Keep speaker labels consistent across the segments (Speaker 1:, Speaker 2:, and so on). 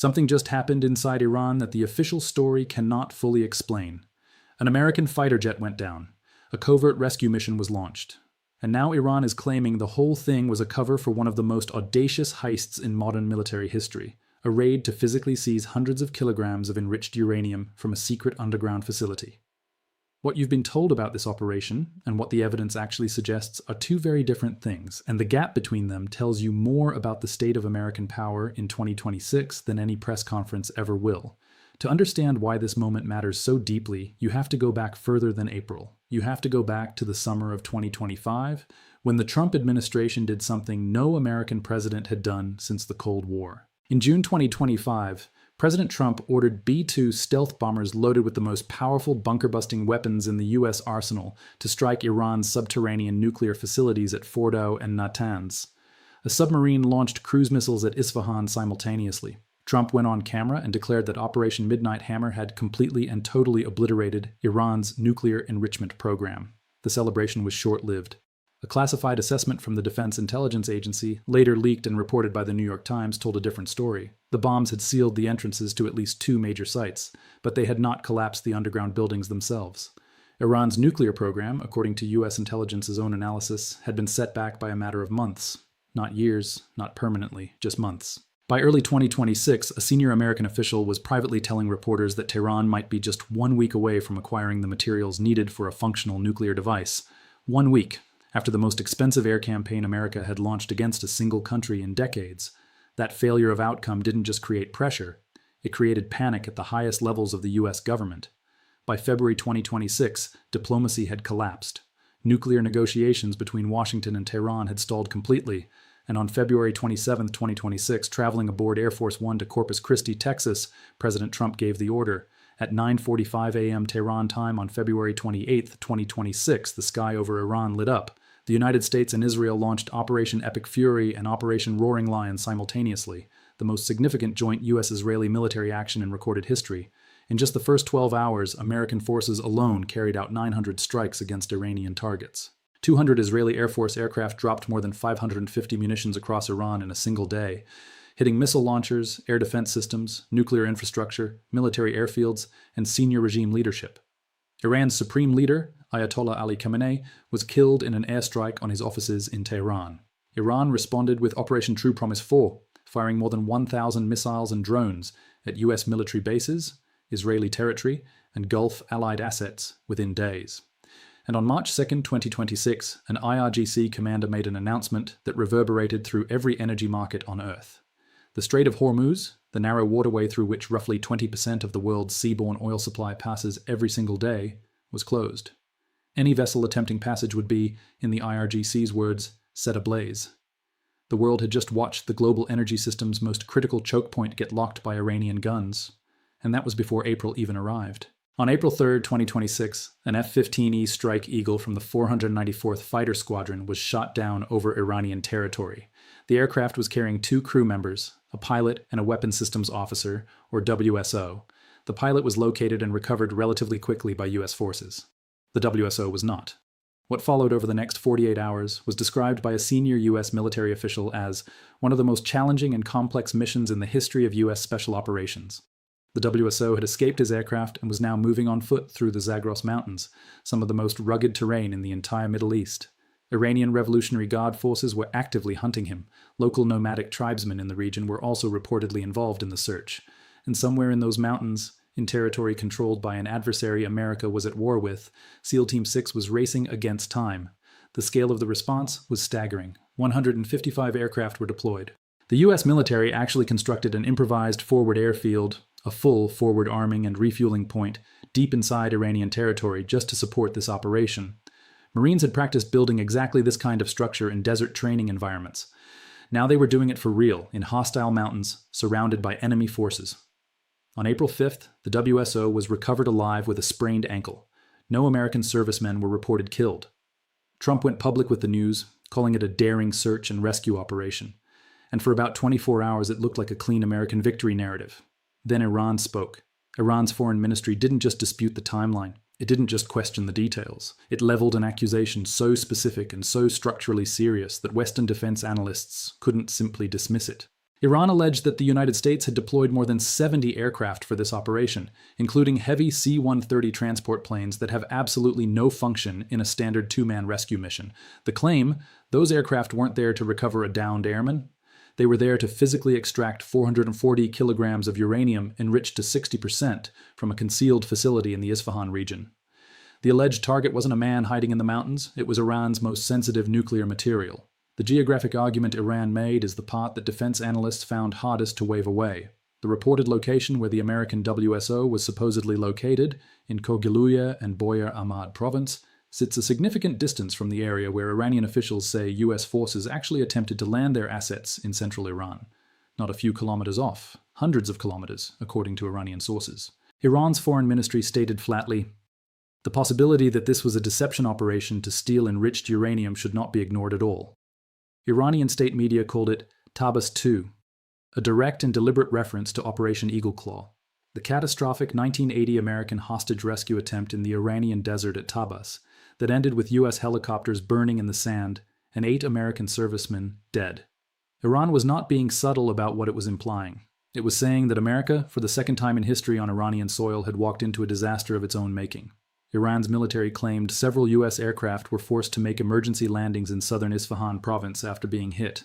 Speaker 1: Something just happened inside Iran that the official story cannot fully explain. An American fighter jet went down. A covert rescue mission was launched. And now Iran is claiming the whole thing was a cover for one of the most audacious heists in modern military history, a raid to physically seize hundreds of kilograms of enriched uranium from a secret underground facility. What you've been told about this operation, and what the evidence actually suggests, are two very different things, and the gap between them tells you more about the state of American power in 2026 than any press conference ever will. To understand why this moment matters so deeply, you have to go back further than April. You have to go back to the summer of 2025, when the Trump administration did something no American president had done since the Cold War. In June 2025, President Trump ordered B-2 stealth bombers loaded with the most powerful bunker-busting weapons in the U.S. arsenal to strike Iran's subterranean nuclear facilities at Fordow and Natanz. A submarine launched cruise missiles at Isfahan simultaneously. Trump went on camera and declared that Operation Midnight Hammer had completely and totally obliterated Iran's nuclear enrichment program. The celebration was short-lived. A classified assessment from the Defense Intelligence Agency, later leaked and reported by the New York Times, told a different story. The bombs had sealed the entrances to at least 2 major sites, but they had not collapsed the underground buildings themselves. Iran's nuclear program, according to U.S. intelligence's own analysis, had been set back by a matter of months. Not years, not permanently, just months. By early 2026, a senior American official was privately telling reporters that Tehran might be just 1 week away from acquiring the materials needed for a functional nuclear device. 1 week. After the most expensive air campaign America had launched against a single country in decades. That failure of outcome didn't just create pressure, it created panic at the highest levels of the U.S. government. By February 2026, diplomacy had collapsed. Nuclear negotiations between Washington and Tehran had stalled completely, and on February 27, 2026, traveling aboard Air Force One to Corpus Christi, Texas, President Trump gave the order. At 9:45 a.m. Tehran time on February 28, 2026, the sky over Iran lit up. The United States and Israel launched Operation Epic Fury and Operation Roaring Lion simultaneously, the most significant joint U.S.-Israeli military action in recorded history. In just the first 12 hours, American forces alone carried out 900 strikes against Iranian targets. 200 Israeli Air Force aircraft dropped more than 550 munitions across Iran in a single day, hitting missile launchers, air defense systems, nuclear infrastructure, military airfields, and senior regime leadership. Iran's supreme leader, Ayatollah Ali Khamenei, was killed in an airstrike on his offices in Tehran. Iran responded with Operation True Promise 4, firing more than 1,000 missiles and drones at U.S. military bases, Israeli territory, and Gulf allied assets within days. And on March 2, 2026, an IRGC commander made an announcement that reverberated through every energy market on Earth. The Strait of Hormuz, the narrow waterway through which roughly 20% of the world's seaborne oil supply passes every single day, was closed. Any vessel attempting passage would be, in the IRGC's words, set ablaze. The world had just watched the global energy system's most critical choke point get locked by Iranian guns, and that was before April even arrived. On April 3, 2026, an F-15E Strike Eagle from the 494th Fighter Squadron was shot down over Iranian territory. The aircraft was carrying 2 crew members, a pilot and a weapons systems officer, or WSO. The pilot was located and recovered relatively quickly by U.S. forces. The WSO was not. What followed over the next 48 hours was described by a senior U.S. military official as one of the most challenging and complex missions in the history of U.S. special operations. The WSO had escaped his aircraft and was now moving on foot through the Zagros Mountains, some of the most rugged terrain in the entire Middle East. Iranian Revolutionary Guard forces were actively hunting him. Local nomadic tribesmen in the region were also reportedly involved in the search. And somewhere in those mountains, in territory controlled by an adversary America was at war with, SEAL Team 6 was racing against time. The scale of the response was staggering. 155 aircraft were deployed. The U.S. military actually constructed an improvised forward airfield, a full forward arming and refueling point, deep inside Iranian territory just to support this operation. Marines had practiced building exactly this kind of structure in desert training environments. Now they were doing it for real, in hostile mountains, surrounded by enemy forces. On April 5th, the WSO was recovered alive with a sprained ankle. No American servicemen were reported killed. Trump went public with the news, calling it a daring search and rescue operation. And for about 24 hours it looked like a clean American victory narrative. Then Iran spoke. Iran's foreign ministry didn't just dispute the timeline. It didn't just question the details. It leveled an accusation so specific and so structurally serious that Western defense analysts couldn't simply dismiss it. Iran alleged that the United States had deployed more than 70 aircraft for this operation, including heavy C-130 transport planes that have absolutely no function in a standard two-man rescue mission. The claim, those aircraft weren't there to recover a downed airman. They were there to physically extract 440 kilograms of uranium enriched to 60% from a concealed facility in the Isfahan region. The alleged target wasn't a man hiding in the mountains, it was Iran's most sensitive nuclear material. The geographic argument Iran made is the part that defense analysts found hardest to wave away. The reported location where the American WSO was supposedly located, in Kogiluya and Boyar Ahmad province, sits a significant distance from the area where Iranian officials say US forces actually attempted to land their assets in central Iran. Not a few kilometers off, hundreds of kilometers, according to Iranian sources. Iran's foreign ministry stated flatly, "The possibility that this was a deception operation to steal enriched uranium should not be ignored at all." Iranian state media called it Tabas II, a direct and deliberate reference to Operation Eagle Claw, the catastrophic 1980 American hostage rescue attempt in the Iranian desert at Tabas that ended with US helicopters burning in the sand and 8 American servicemen dead. Iran was not being subtle about what it was implying. It was saying that America, for the second time in history on Iranian soil, had walked into a disaster of its own making. Iran's military claimed several US aircraft were forced to make emergency landings in southern Isfahan province after being hit.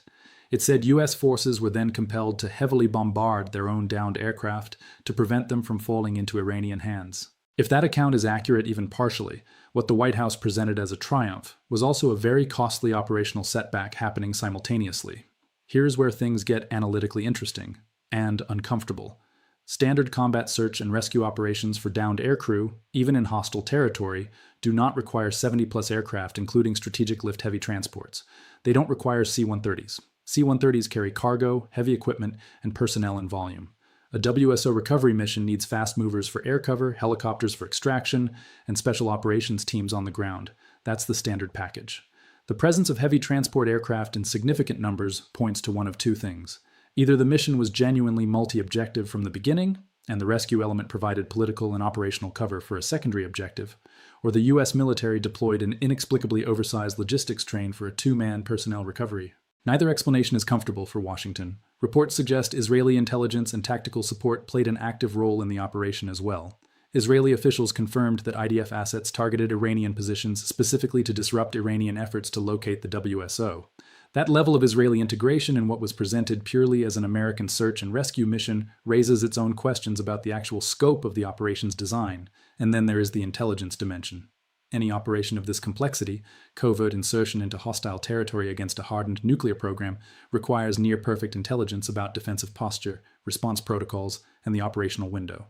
Speaker 1: It said US forces were then compelled to heavily bombard their own downed aircraft to prevent them from falling into Iranian hands. If that account is accurate even partially, what the White House presented as a triumph was also a very costly operational setback happening simultaneously. Here's where things get analytically interesting and uncomfortable. Standard combat search and rescue operations for downed aircrew, even in hostile territory, do not require 70-plus aircraft, including strategic lift heavy transports. They don't require C-130s. C-130s carry cargo, heavy equipment, and personnel in volume. A WSO recovery mission needs fast movers for air cover, helicopters for extraction, and special operations teams on the ground. That's the standard package. The presence of heavy transport aircraft in significant numbers points to one of two things. Either the mission was genuinely multi-objective from the beginning, and the rescue element provided political and operational cover for a secondary objective, or the US military deployed an inexplicably oversized logistics train for a two-man personnel recovery. Neither explanation is comfortable for Washington. Reports suggest Israeli intelligence and tactical support played an active role in the operation as well. Israeli officials confirmed that IDF assets targeted Iranian positions specifically to disrupt Iranian efforts to locate the WSO. That level of Israeli integration in what was presented purely as an American search and rescue mission raises its own questions about the actual scope of the operation's design, and then there is the intelligence dimension. Any operation of this complexity, covert insertion into hostile territory against a hardened nuclear program, requires near-perfect intelligence about defensive posture, response protocols, and the operational window.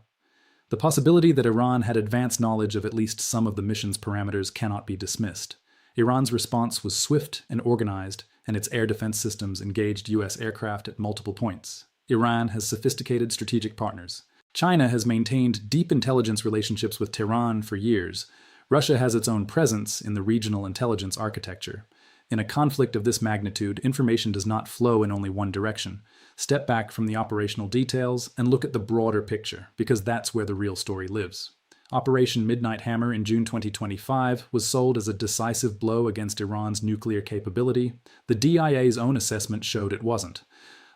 Speaker 1: The possibility that Iran had advanced knowledge of at least some of the mission's parameters cannot be dismissed. Iran's response was swift and organized, and its air defense systems engaged US aircraft at multiple points. Iran has sophisticated strategic partners. China has maintained deep intelligence relationships with Tehran for years. Russia has its own presence in the regional intelligence architecture. In a conflict of this magnitude, information does not flow in only one direction. Step back from the operational details and look at the broader picture, because that's where the real story lives. Operation Midnight Hammer in June 2025 was sold as a decisive blow against Iran's nuclear capability. The DIA's own assessment showed it wasn't.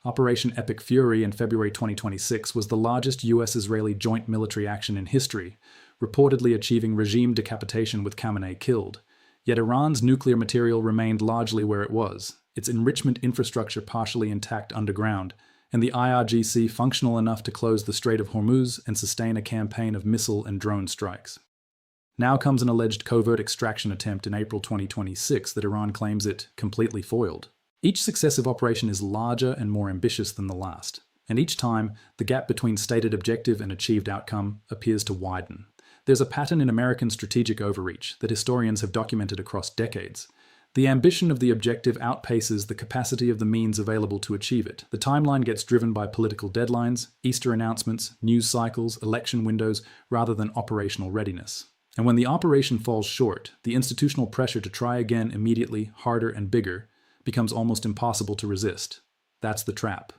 Speaker 1: Operation Epic Fury in February 2026 was the largest US-Israeli joint military action in history, reportedly achieving regime decapitation with Khamenei killed. Yet Iran's nuclear material remained largely where it was, its enrichment infrastructure partially intact underground, and the IRGC functional enough to close the Strait of Hormuz and sustain a campaign of missile and drone strikes. Now comes an alleged covert extraction attempt in April 2026 that Iran claims it completely foiled. Each successive operation is larger and more ambitious than the last, and each time, the gap between stated objective and achieved outcome appears to widen. There's a pattern in American strategic overreach that historians have documented across decades. The ambition of the objective outpaces the capacity of the means available to achieve it. The timeline gets driven by political deadlines, Easter announcements, news cycles, election windows, rather than operational readiness. And when the operation falls short, the institutional pressure to try again immediately, harder and bigger, becomes almost impossible to resist. That's the trap.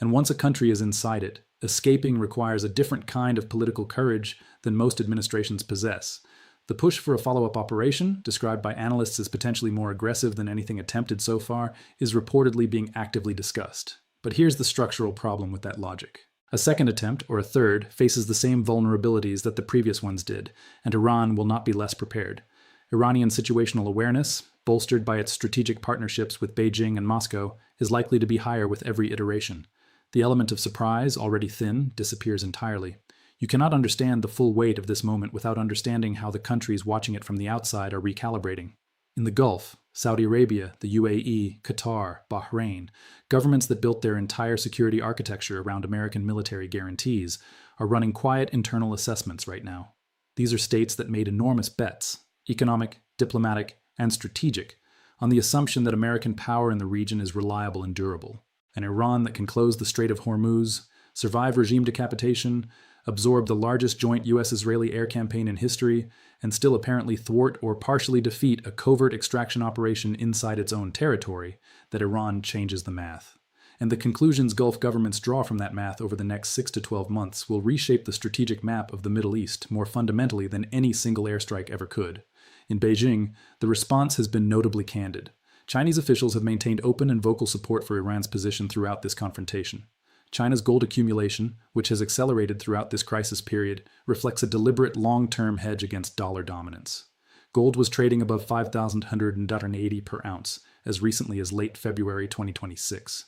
Speaker 1: And once a country is inside it, escaping requires a different kind of political courage than most administrations possess. The push for a follow-up operation, described by analysts as potentially more aggressive than anything attempted so far, is reportedly being actively discussed. But here's the structural problem with that logic. A second attempt, or a third, faces the same vulnerabilities that the previous ones did, and Iran will not be less prepared. Iranian situational awareness, bolstered by its strategic partnerships with Beijing and Moscow, is likely to be higher with every iteration. The element of surprise, already thin, disappears entirely. You cannot understand the full weight of this moment without understanding how the countries watching it from the outside are recalibrating. In the Gulf, Saudi Arabia, the UAE, Qatar, Bahrain, governments that built their entire security architecture around American military guarantees, are running quiet internal assessments right now. These are states that made enormous bets, economic, diplomatic, and strategic, on the assumption that American power in the region is reliable and durable. An Iran that can close the Strait of Hormuz, survive regime decapitation, absorb the largest joint US-Israeli air campaign in history, and still apparently thwart or partially defeat a covert extraction operation inside its own territory, that Iran changes the math. And the conclusions Gulf governments draw from that math over the next 6 to 12 months will reshape the strategic map of the Middle East more fundamentally than any single airstrike ever could. In Beijing, the response has been notably candid. Chinese officials have maintained open and vocal support for Iran's position throughout this confrontation. China's gold accumulation, which has accelerated throughout this crisis period, reflects a deliberate long-term hedge against dollar dominance. Gold was trading above 5,180 per ounce as recently as late February 2026.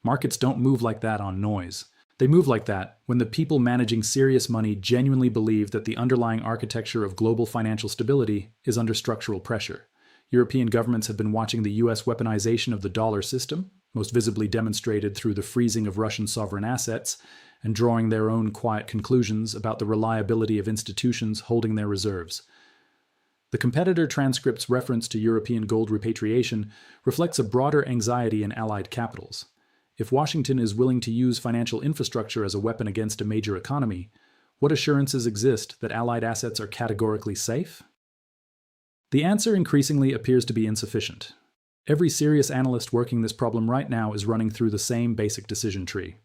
Speaker 1: Markets don't move like that on noise. They move like that when the people managing serious money genuinely believe that the underlying architecture of global financial stability is under structural pressure. European governments have been watching the US weaponization of the dollar system, most visibly demonstrated through the freezing of Russian sovereign assets, and drawing their own quiet conclusions about the reliability of institutions holding their reserves. The competitor transcript's reference to European gold repatriation reflects a broader anxiety in allied capitals. If Washington is willing to use financial infrastructure as a weapon against a major economy, what assurances exist that allied assets are categorically safe? The answer increasingly appears to be insufficient. Every serious analyst working this problem right now is running through the same basic decision tree.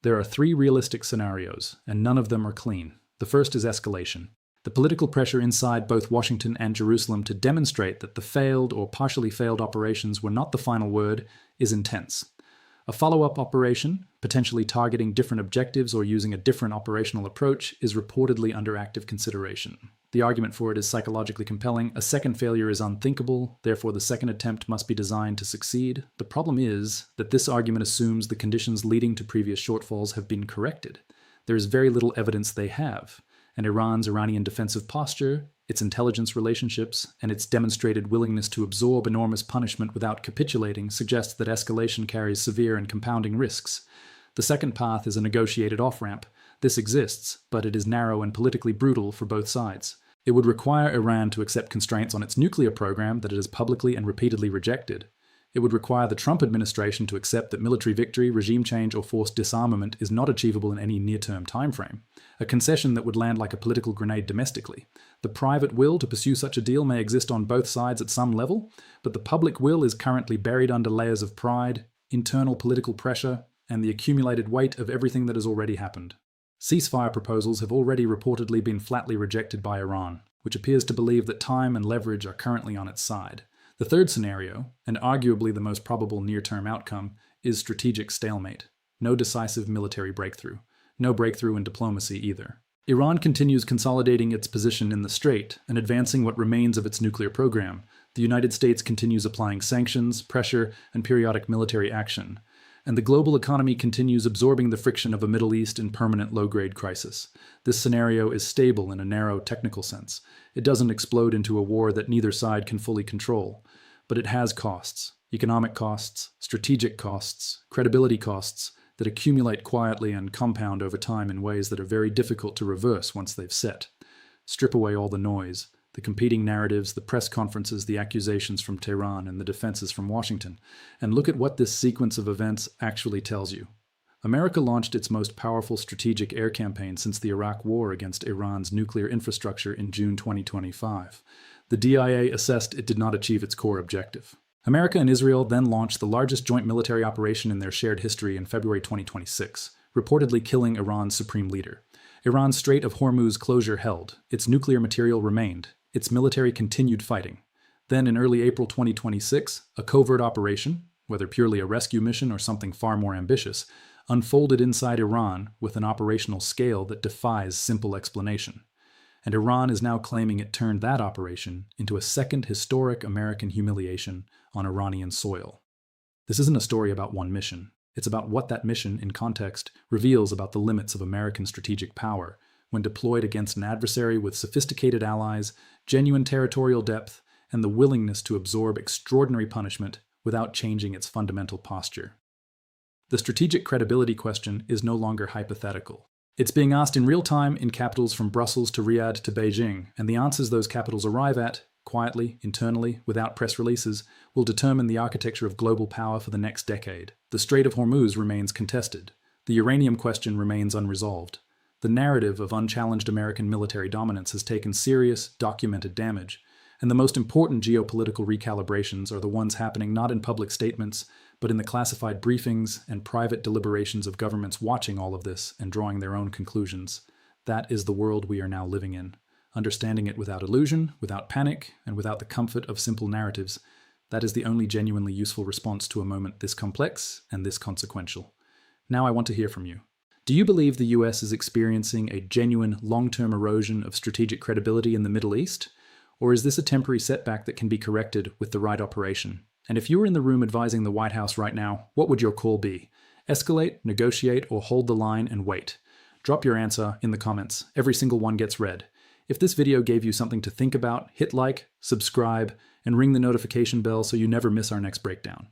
Speaker 1: There are 3 realistic scenarios, and none of them are clean. The first is escalation. The political pressure inside both Washington and Jerusalem to demonstrate that the failed or partially failed operations were not the final word is intense. A follow-up operation, potentially targeting different objectives or using a different operational approach, is reportedly under active consideration. The argument for it is psychologically compelling. A second failure is unthinkable, therefore the second attempt must be designed to succeed. The problem is that this argument assumes the conditions leading to previous shortfalls have been corrected. There is very little evidence they have, and Iran's Iranian defensive posture, its intelligence relationships, and its demonstrated willingness to absorb enormous punishment without capitulating suggests that escalation carries severe and compounding risks. The second path is a negotiated off-ramp. This exists, but it is narrow and politically brutal for both sides. It would require Iran to accept constraints on its nuclear program that it has publicly and repeatedly rejected. It would require the Trump administration to accept that military victory, regime change, or forced disarmament is not achievable in any near-term timeframe, a concession that would land like a political grenade domestically. The private will to pursue such a deal may exist on both sides at some level, but the public will is currently buried under layers of pride, internal political pressure, and the accumulated weight of everything that has already happened. Ceasefire proposals have already reportedly been flatly rejected by Iran, which appears to believe that time and leverage are currently on its side. The third scenario, and arguably the most probable near-term outcome, is strategic stalemate. No decisive military breakthrough. No breakthrough in diplomacy either. Iran continues consolidating its position in the Strait and advancing what remains of its nuclear program. The United States continues applying sanctions, pressure, and periodic military action. And the global economy continues absorbing the friction of a Middle East in permanent low-grade crisis. This scenario is stable in a narrow technical sense. It doesn't explode into a war that neither side can fully control. But it has costs, economic costs, strategic costs, credibility costs, that accumulate quietly and compound over time in ways that are very difficult to reverse once they've set. Strip away all the noise, the competing narratives, the press conferences, the accusations from Tehran, and the defenses from Washington, and look at what this sequence of events actually tells you. America launched its most powerful strategic air campaign since the Iraq War against Iran's nuclear infrastructure in June 2025. The DIA assessed it did not achieve its core objective. America and Israel then launched the largest joint military operation in their shared history in February 2026, reportedly killing Iran's supreme leader. Iran's Strait of Hormuz closure held, its nuclear material remained, its military continued fighting. Then in early April 2026, a covert operation, whether purely a rescue mission or something far more ambitious, unfolded inside Iran with an operational scale that defies simple explanation. And Iran is now claiming it turned that operation into a second historic American humiliation on Iranian soil. This isn't a story about one mission. It's about what that mission, in context, reveals about the limits of American strategic power when deployed against an adversary with sophisticated allies, genuine territorial depth, and the willingness to absorb extraordinary punishment without changing its fundamental posture. The strategic credibility question is no longer hypothetical. It's being asked in real time in capitals from Brussels to Riyadh to Beijing, and the answers those capitals arrive at, quietly, internally, without press releases, will determine the architecture of global power for the next decade. The Strait of Hormuz remains contested. The uranium question remains unresolved. The narrative of unchallenged American military dominance has taken serious, documented damage, and the most important geopolitical recalibrations are the ones happening not in public statements, but in the classified briefings and private deliberations of governments watching all of this and drawing their own conclusions. That is the world we are now living in. Understanding it without illusion, without panic, and without the comfort of simple narratives, that is the only genuinely useful response to a moment this complex and this consequential. Now I want to hear from you. Do you believe the US is experiencing a genuine long-term erosion of strategic credibility in the Middle East? Or is this a temporary setback that can be corrected with the right operation? And if you were in the room advising the White House right now, what would your call be? Escalate, negotiate, or hold the line and wait? Drop your answer in the comments. Every single one gets read. If this video gave you something to think about, hit like, subscribe, and ring the notification bell so you never miss our next breakdown.